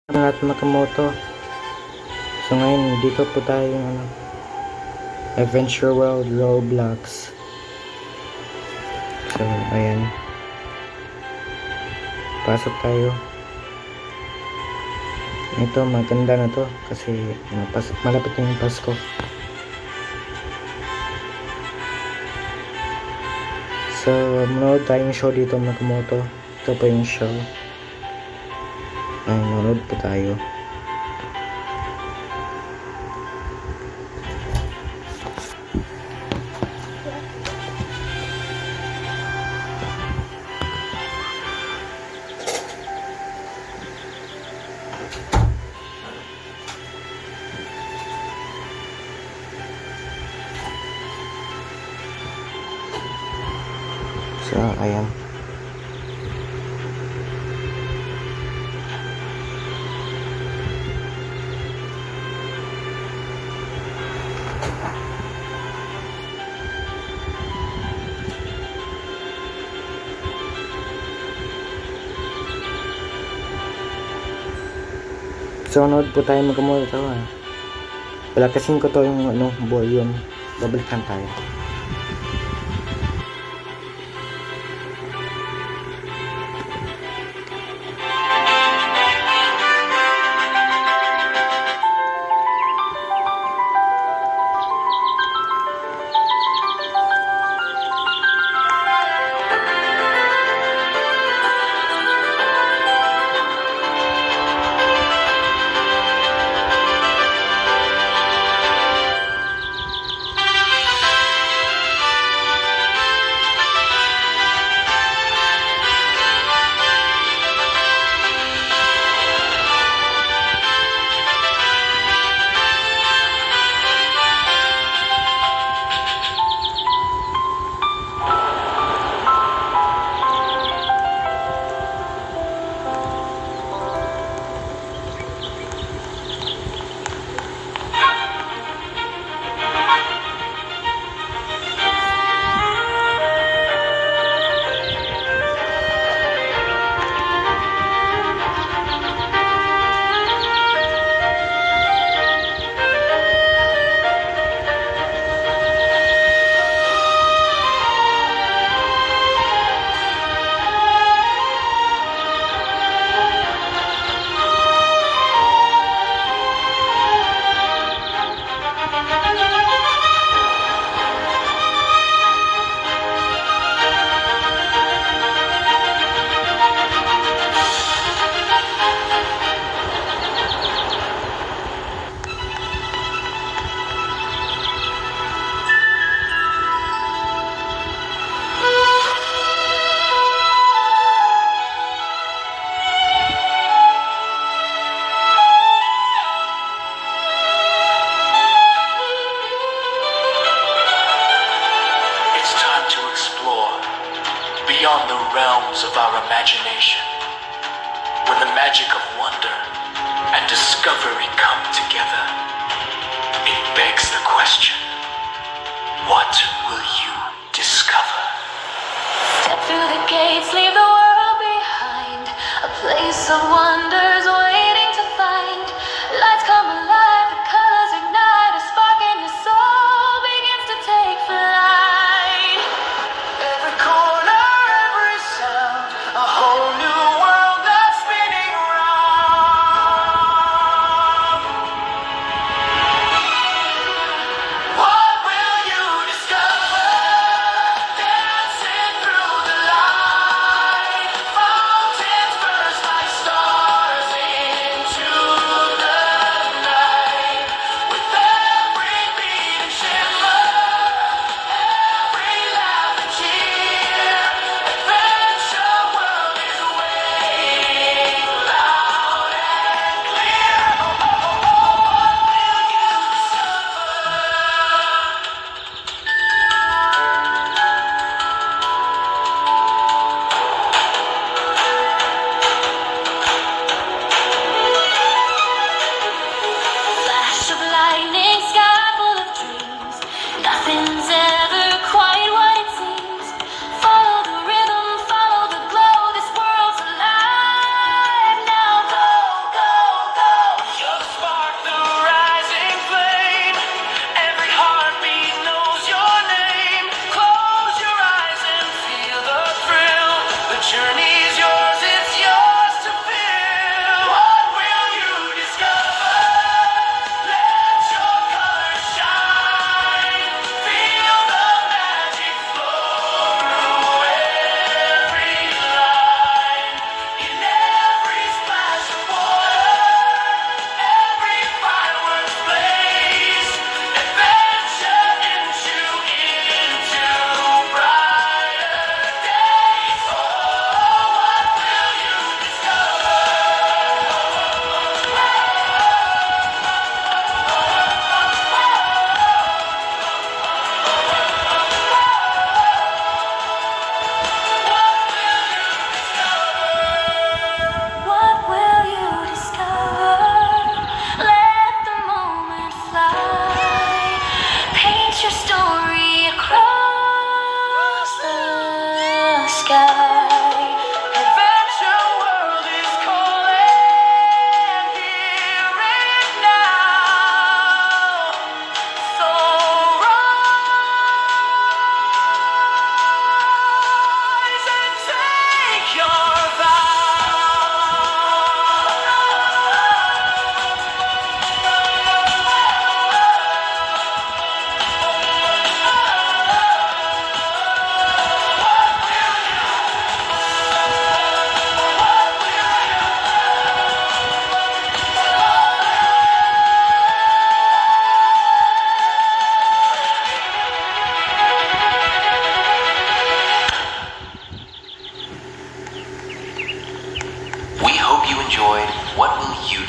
At Makamoto. So ngayon dito po tayo Adventure World Roblox. So ayan, pasok tayo. Ito maganda na to kasi malapit na yung Pasko. So manood tayong show dito Makamoto. Ito po yung show. Ay, manood po tayo. So, ayan. So, nood po tayo magamulat ako Palakasin ko to yung volume. Babalikan tayo.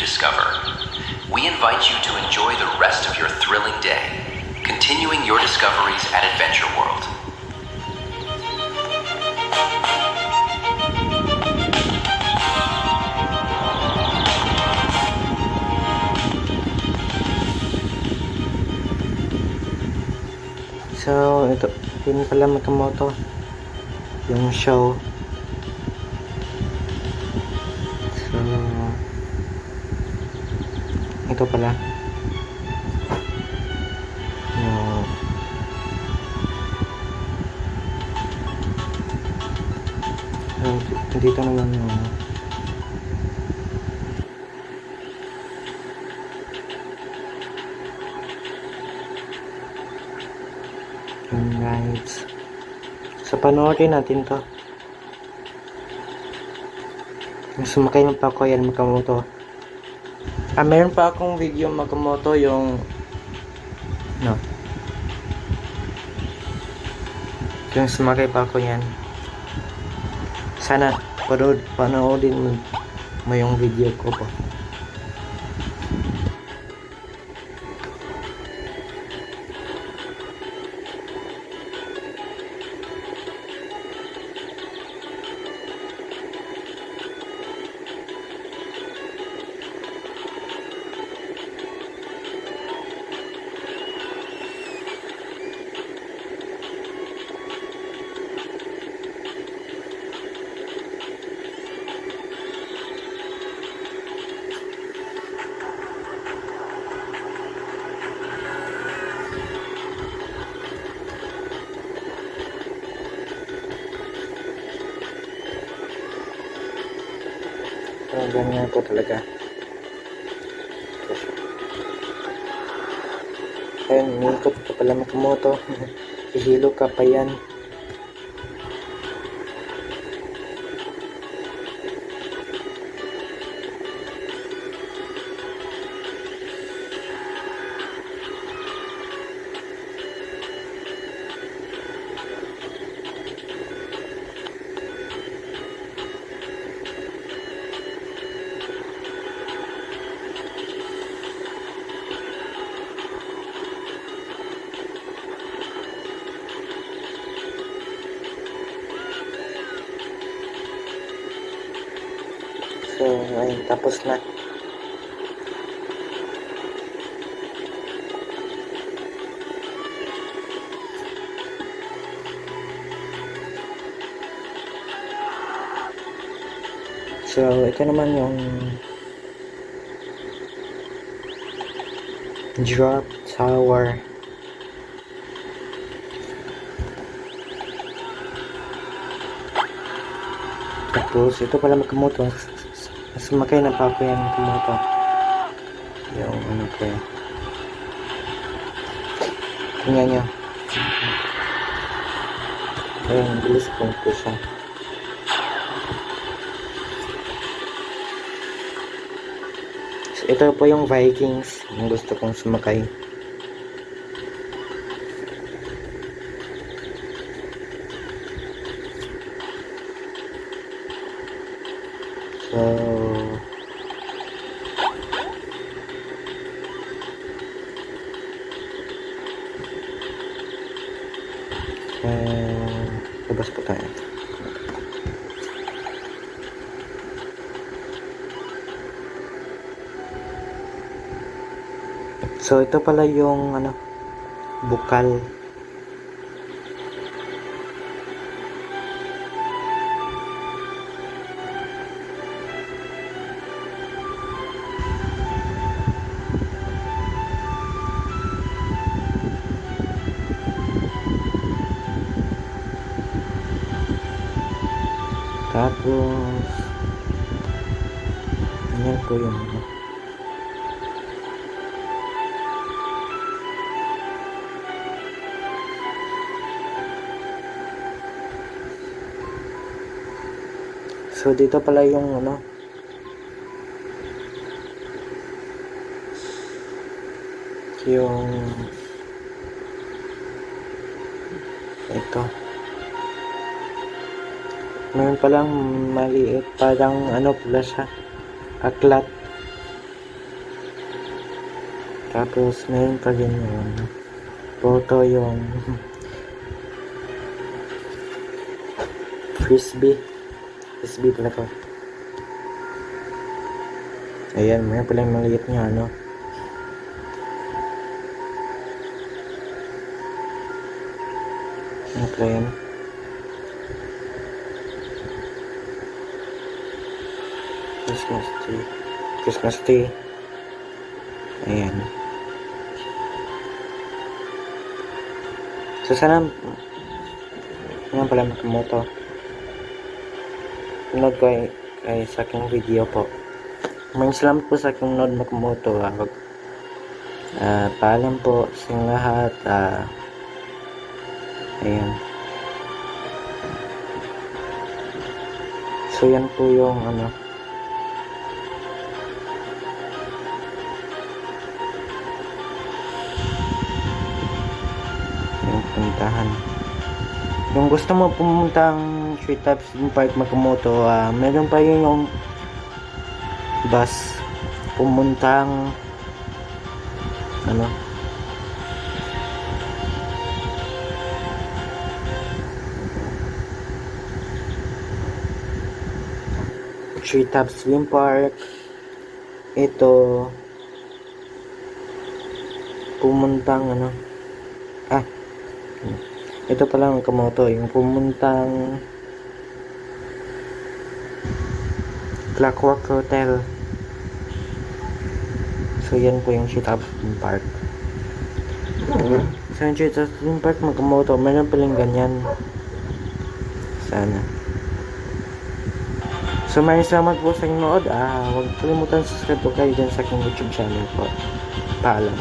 discover. We invite you to enjoy the rest of your thrilling day, continuing your discoveries at Adventure World. So, ito, yun pala Makamoto, yung show. So, ito pala yung dito naman yung rides. So, panoorin natin to. Sumakay mo pa ako yan, Makamoto. Meron pa akong video Makamoto, yung yung sumakay pa ako yan. Sana panoodin mo yung video ko po. Ganyan po talaga. Ayun, nilikot ka pala Makamoto. Hihilo ka pa yan. So, ayun, tapos na. So, ito naman yung drop tower. Tapos, ito pala Makamoto. Sumakay na pa ako yan Makamoto. Yung ano ko yan. Tingnan nyo. Ayun, bilis po siya. So, ito po yung Vikings. Yung gusto kong sumakay. So, labas po tayo. So, ito pala yung bukal. Tapos, yan po yung so, dito pala yung yung ito. Meron palang maliit, parang pala siya, aklat. Tapos, meron pa rin yung photo yung frisbee. Frisbee pala to. Ayan, meron pala yung maliit niya, ano. Ano pala yan? Christmas tree. Christmas tree. Ayan. So, sana pala makamoto. Nod ko ay sa aking video po. Maraming salamat po sa aking nod makamoto. Paalam po sa inyong lahat. Ayan. So, yan po yung ano. Yung puntahan. Kung gusto mo pumuntang Treetops Park Makamoto, meron pa yun yung bus pumuntang ano Treetops Swim Park. Ito pumuntang ano ito pala ang Kamoto, yung pumuntang Clockwork Hotel. So yan po yung Treetops Swim Park. So yung Treetops Swim Park Makamoto, meron palang ganyan. Sana. So maraming salamat po sa inyong nood. Huwag kalimutan subscribe po kayo dyan sa aking YouTube channel po. Paalam.